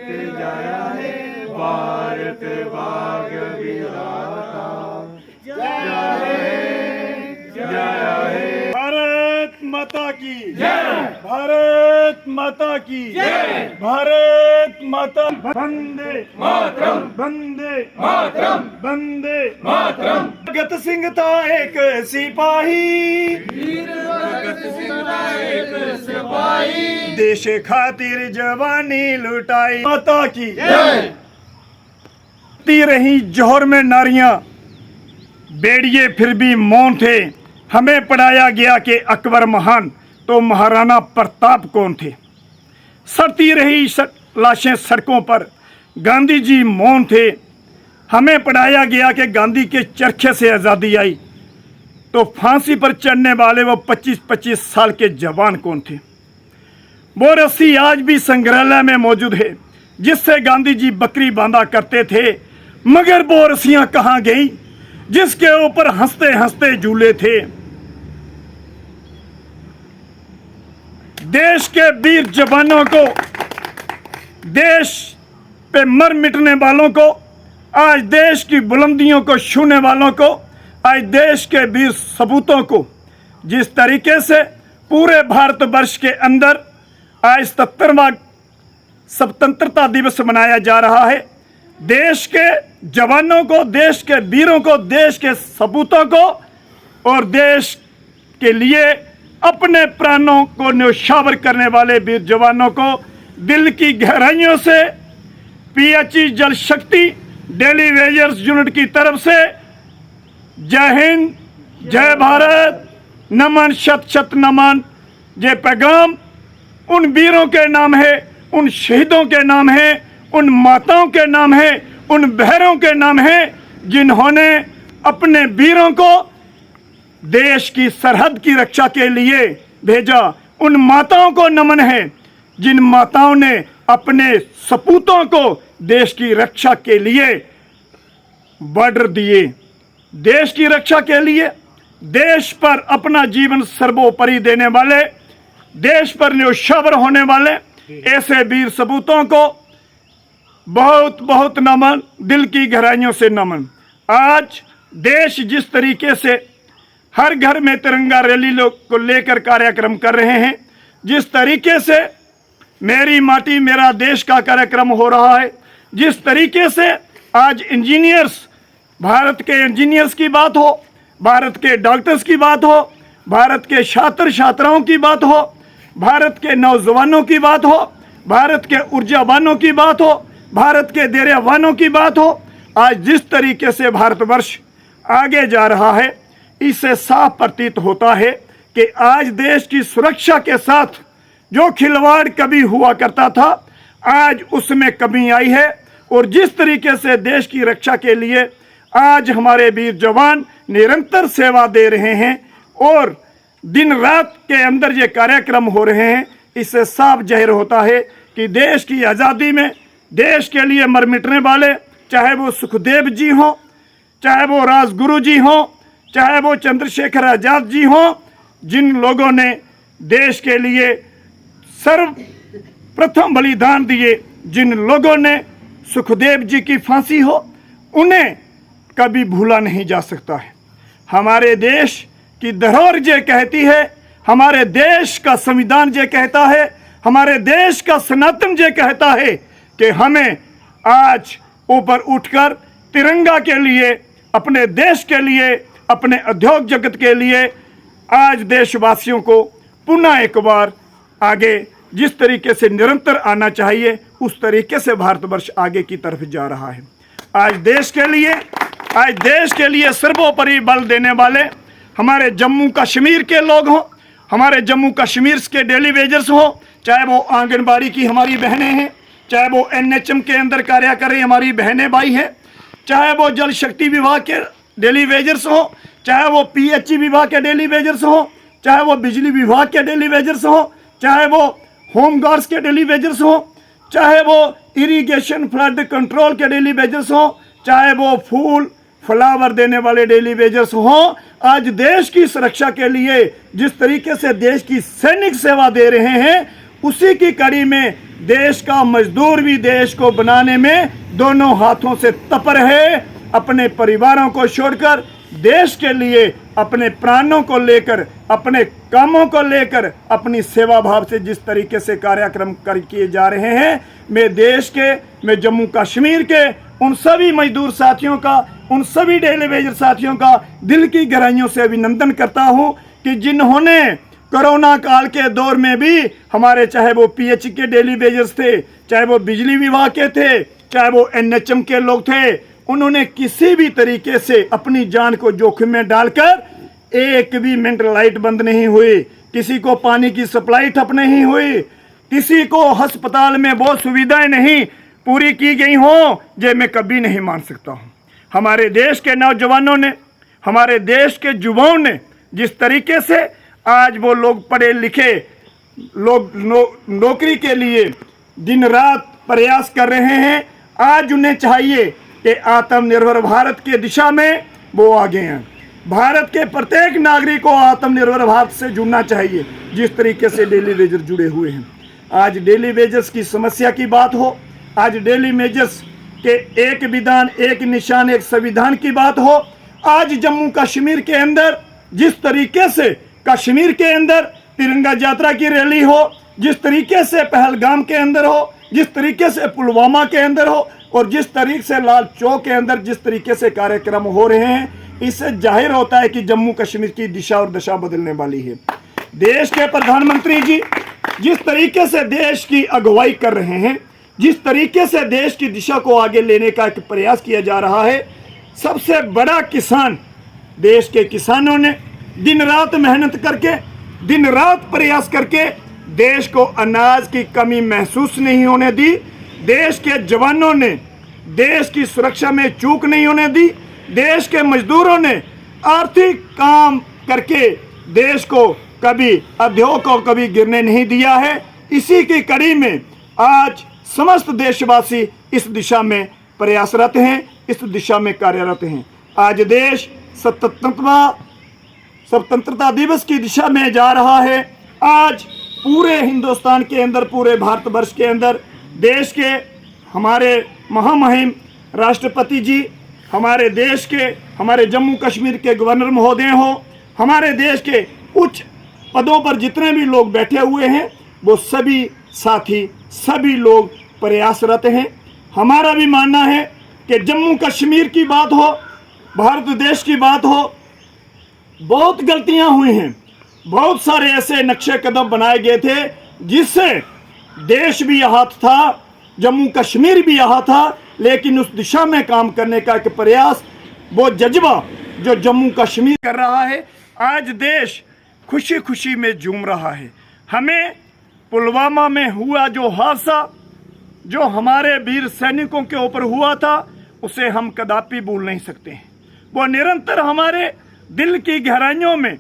जाया है भारत भाग्य विधाता। जय है भारत माता की जय, भारत माता की जय, भारत माता। वंदे मातरम, वंदे मातरम, वंदे मातरम। भगत सिंह था एक सिपाही, वीर भगत सिंह था एक सिपाही, देश खातिर जवानी लुटाई। माता की जय। ती रही जौहर में नारियां, बेड़िए फिर भी मौन थे। हमें पढ़ाया गया कि अकबर महान, तो महाराणा प्रताप कौन थे। सड़ती रही लाशें सड़कों पर, गांधी जी मौन थे। हमें पढ़ाया गया कि गांधी के चरखे से आज़ादी आई, तो फांसी पर चढ़ने वाले वो 25-25 साल के जवान कौन थे। वो रस्सी आज भी संग्रहालय में मौजूद है, जिससे गांधी जी बकरी बांधा करते थे। मगर वो रस्सियां कहाँ गई जिसके ऊपर हंसते हंसते झूले थे। देश के वीर जवानों को, देश पे मर मिटने वालों को, आज देश की बुलंदियों को छूने वालों को, आज देश के वीर सपूतों को, जिस तरीके से पूरे भारतवर्ष के अंदर आज 77वां स्वतंत्रता दिवस मनाया जा रहा है, देश के जवानों को, देश के वीरों को, देश के सपूतों को और देश के लिए अपने प्राणों को न्यौछावर करने वाले वीर जवानों को दिल की गहराइयों से पीएचई जल शक्ति डेली वेजर्स यूनिट की तरफ से जय हिंद, जय भारत, नमन, शत शत नमन। ये पैगाम उन वीरों के नाम है, उन शहीदों के नाम है, उन माताओं के नाम है, उन बहनों के नाम है, जिन्होंने अपने वीरों को देश की सरहद की रक्षा के लिए भेजा। उन माताओं को नमन है जिन माताओं ने अपने सपूतों को देश की रक्षा के लिए बॉर्डर दिए, देश की रक्षा के लिए, देश पर अपना जीवन सर्वोपरि देने वाले, देश पर न्यौछावर होने वाले ऐसे वीर सपूतों को बहुत बहुत नमन, दिल की गहराइयों से नमन। आज देश जिस तरीके से हर घर में तिरंगा रैली को लेकर कार्यक्रम कर रहे हैं, जिस तरीके से मेरी माटी मेरा देश का कार्यक्रम हो रहा है, जिस तरीके से आज इंजीनियर्स, भारत के इंजीनियर्स की बात हो, भारत के डॉक्टर्स की बात हो, भारत के छात्र छात्राओं की बात हो, भारत के नौजवानों की बात हो, भारत के ऊर्जावानों की बात हो, भारत के धैर्यवानों की बात हो, आज जिस तरीके से भारतवर्ष आगे जा रहा है, इससे साफ प्रतीत होता है कि आज देश की सुरक्षा के साथ जो खिलवाड़ कभी हुआ करता था, आज उसमें कमी आई है। और जिस तरीके से देश की रक्षा के लिए आज हमारे वीर जवान निरंतर सेवा दे रहे हैं और दिन रात के अंदर ये कार्यक्रम हो रहे हैं, इससे साफ जाहिर होता है कि देश की आज़ादी में देश के लिए मर मिटने वाले, चाहे वो सुखदेव जी हों, चाहे वो राजगुरु जी हों, चाहे वो चंद्रशेखर आजाद जी हों, जिन लोगों ने देश के लिए सर्वप्रथम बलिदान दिए, जिन लोगों ने सुखदेव जी की फांसी हो, उन्हें कभी भूला नहीं जा सकता है। हमारे देश की धरोहर ये कहती है, हमारे देश का संविधान ये कहता है, हमारे देश का सनातन ये कहता है कि हमें आज ऊपर उठकर तिरंगा के लिए, अपने देश के लिए, अपने उद्योग जगत के लिए आज देशवासियों को पुनः एक बार आगे जिस तरीके से निरंतर आना चाहिए, उस तरीके से भारतवर्ष आगे की तरफ जा रहा है। आज देश के लिए सर्वोपरि बल देने वाले हमारे जम्मू कश्मीर के लोग हों, हमारे जम्मू कश्मीर के डेली वेजर्स हों, चाहे वो आंगनबाड़ी की हमारी बहनें हैं, चाहे वो एनएचएम के अंदर कार्य कर रही हमारी बहनें भाई हैं, चाहे वो जल शक्ति विभाग के डेली वेजर्स हों, चाहे वो पीएचई विभाग के डेली वेजर्स हों, चाहे वो बिजली विभाग के डेली वेजर्स हों, चाहे वो होम गार्ड्स के डेली वेजर्स हों, चाहे वो इरिगेशन फ्लड कंट्रोल के डेली वेजर्स हों, चाहे वो फूल फ्लावर देने वाले डेली वेजर्स हों, आज देश की सुरक्षा के लिए जिस तरीके से देश की सैनिक सेवा दे रहे हैं, उसी की कड़ी में देश का मजदूर भी देश को बनाने में दोनों हाथों से तत्पर है। अपने परिवारों को छोड़कर देश के लिए अपने प्राणों को लेकर, अपने कामों को लेकर, अपनी सेवा भाव से जिस तरीके से कार्यक्रम किए जा रहे हैं, मैं जम्मू कश्मीर के उन सभी मजदूर साथियों का, उन सभी डेली वेजर साथियों का दिल की गहराइयों से अभिनंदन करता हूं कि जिन्होंने कोरोना काल के दौर में भी हमारे, चाहे वो पीएच के डेली वेजर्स थे, चाहे वो बिजली विभाग के थे, चाहे वो एनएचएम के लोग थे, उन्होंने किसी भी तरीके से अपनी जान को जोखिम में डालकर एक भी मिनट लाइट बंद नहीं हुई, किसी को पानी की सप्लाई ठप नहीं हुई, किसी को अस्पताल में वो सुविधाएं नहीं पूरी की गई हो, ये मैं कभी नहीं मान सकता हूं। हमारे देश के नौजवानों ने, हमारे देश के युवाओं ने जिस तरीके से आज वो लोग पढ़े लिखे लोग नौकरी के लिए दिन रात प्रयास कर रहे हैं, आज उन्हें चाहिए कि आत्मनिर्भर भारत के दिशा में वो आगे हैं। भारत के प्रत्येक नागरिक को आत्मनिर्भर भारत से जुड़ना चाहिए, जिस तरीके से डेली वेजर जुड़े हुए हैं। आज डेली वेजर्स की समस्या की बात हो, आज डेली वेजर्स के एक विधान, एक निशान, एक संविधान की बात हो, आज जम्मू कश्मीर के अंदर जिस तरीके से कश्मीर के अंदर तिरंगा यात्रा की रैली हो, जिस तरीके से पहलगाम के अंदर हो, जिस तरीके से पुलवामा के अंदर हो, और जिस तरीके से लाल चौक के अंदर जिस तरीके से कार्यक्रम हो रहे हैं, इससे जाहिर होता है कि जम्मू कश्मीर की दिशा और दशा बदलने वाली है। देश के प्रधानमंत्री जी जिस तरीके से देश की अगुवाई कर रहे हैं, जिस तरीके से देश की दिशा को आगे लेने का एक प्रयास किया जा रहा है, सबसे बड़ा किसान, देश के किसानों ने दिन रात मेहनत करके, दिन रात प्रयास करके देश को अनाज की कमी महसूस नहीं होने दी। देश के जवानों ने देश की सुरक्षा में चूक नहीं होने दी। देश के मजदूरों ने आर्थिक काम करके देश को कभी, उद्योग को कभी गिरने नहीं दिया है। इसी की कड़ी में आज समस्त देशवासी इस दिशा में प्रयासरत हैं, इस दिशा में कार्यरत हैं। आज देश स्वतंत्रता दिवस की दिशा में जा रहा है। आज पूरे हिंदुस्तान के अंदर, पूरे भारतवर्ष के अंदर देश के हमारे महामहिम राष्ट्रपति जी, हमारे देश के, हमारे जम्मू कश्मीर के गवर्नर महोदय हो, हमारे देश के उच्च पदों पर जितने भी लोग बैठे हुए हैं, वो सभी साथी, सभी लोग प्रयासरत हैं। हमारा भी मानना है कि जम्मू कश्मीर की बात हो, भारत देश की बात हो, बहुत गलतियां हुई हैं, बहुत सारे ऐसे नक्शे कदम बनाए गए थे जिससे देश भी आहत था, जम्मू कश्मीर भी आहत था, लेकिन उस दिशा में काम करने का एक प्रयास, वो जज्बा जो जम्मू कश्मीर कर रहा है, आज देश खुशी खुशी में झूम रहा है। हमें पुलवामा में हुआ जो हादसा, जो हमारे वीर सैनिकों के ऊपर हुआ था, उसे हम कदापि भूल नहीं सकते हैं। वो निरंतर हमारे दिल की गहराइयों में,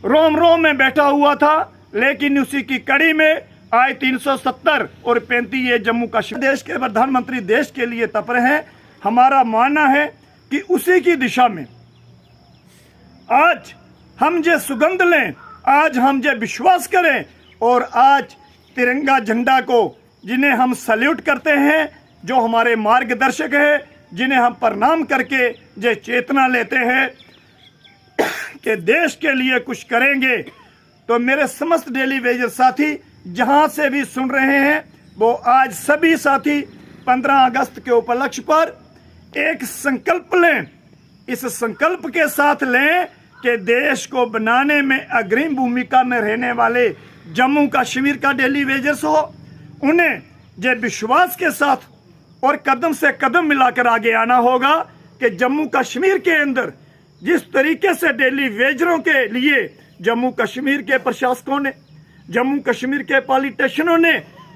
रोम रोम में बैठा हुआ था। लेकिन उसी की कड़ी में आज 370 और 35 ये जम्मू कश्मीर देश के प्रधानमंत्री देश के लिए तत्पर हैं। हमारा मानना है कि उसी की दिशा में आज हम जे सुगंध लें, आज हम जे विश्वास करें, और आज तिरंगा झंडा को, जिन्हें हम सल्यूट करते हैं, जो हमारे मार्गदर्शक हैं, जिन्हें हम प्रणाम करके जे चेतना लेते हैं कि देश के लिए कुछ करेंगे, तो मेरे समस्त डेली वेजर साथी जहां से भी सुन रहे हैं, वो आज सभी साथी 15 अगस्त के उपलक्ष्य पर एक संकल्प लें। इस संकल्प के साथ लें कि देश को बनाने में अग्रिम भूमिका में रहने वाले जम्मू कश्मीर का डेली वेजर्स हो, उन्हें जो विश्वास के साथ और कदम से कदम मिलाकर आगे आना होगा कि जम्मू कश्मीर के अंदर जिस तरीके से डेली वेजरों के लिए जम्मू कश्मीर के प्रशासकों ने, जम्मू कश्मीर के पॉलिटिशियनों ने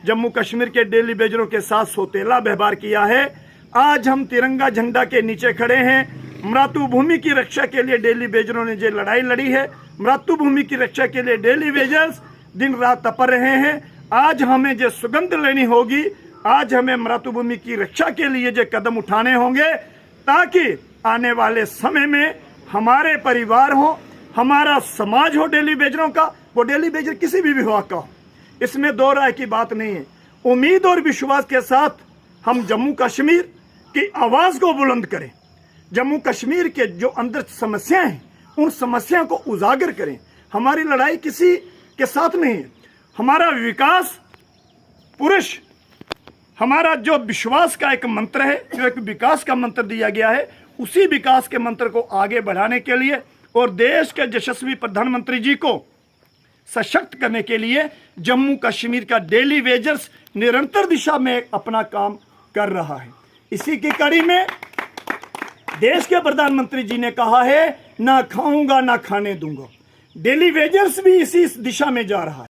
जम्मू कश्मीर के डेली वेजरों के साथ सौतेला व्यवहार किया है, आज हम तिरंगा झंडा के नीचे खड़े हैं। मातृभूमि की रक्षा के लिए डेली वेजरों ने जो लड़ाई लड़ी है, मातृभूमि की रक्षा के लिए डेली वेजर्स दिन रात तपर रहे हैं। आज हमें जो सुगंध लेनी होगी, आज हमें मातृभूमि की रक्षा के लिए जो कदम उठाने होंगे, ताकि आने वाले समय में हमारे परिवार हो, हमारा समाज हो डेली वेजरों का, वो डेली वेजर किसी भी विभाग का हो, इसमें दो राय की बात नहीं है, उम्मीद और विश्वास के साथ हम जम्मू कश्मीर की आवाज़ को बुलंद करें, जम्मू कश्मीर के जो अंदर समस्याएं हैं उन समस्याओं को उजागर करें। हमारी लड़ाई किसी के साथ नहीं है, हमारा विकास पुरुष, हमारा जो विश्वास का एक मंत्र है, जो एक विकास का मंत्र दिया गया है, उसी विकास के मंत्र को आगे बढ़ाने के लिए और देश के यशस्वी प्रधानमंत्री जी को सशक्त करने के लिए जम्मू कश्मीर का डेली वेजर्स निरंतर दिशा में अपना काम कर रहा है। इसी की कड़ी में देश के प्रधानमंत्री जी ने कहा है, ना खाऊंगा ना खाने दूंगा। डेली वेजर्स भी इसी दिशा में जा रहा है।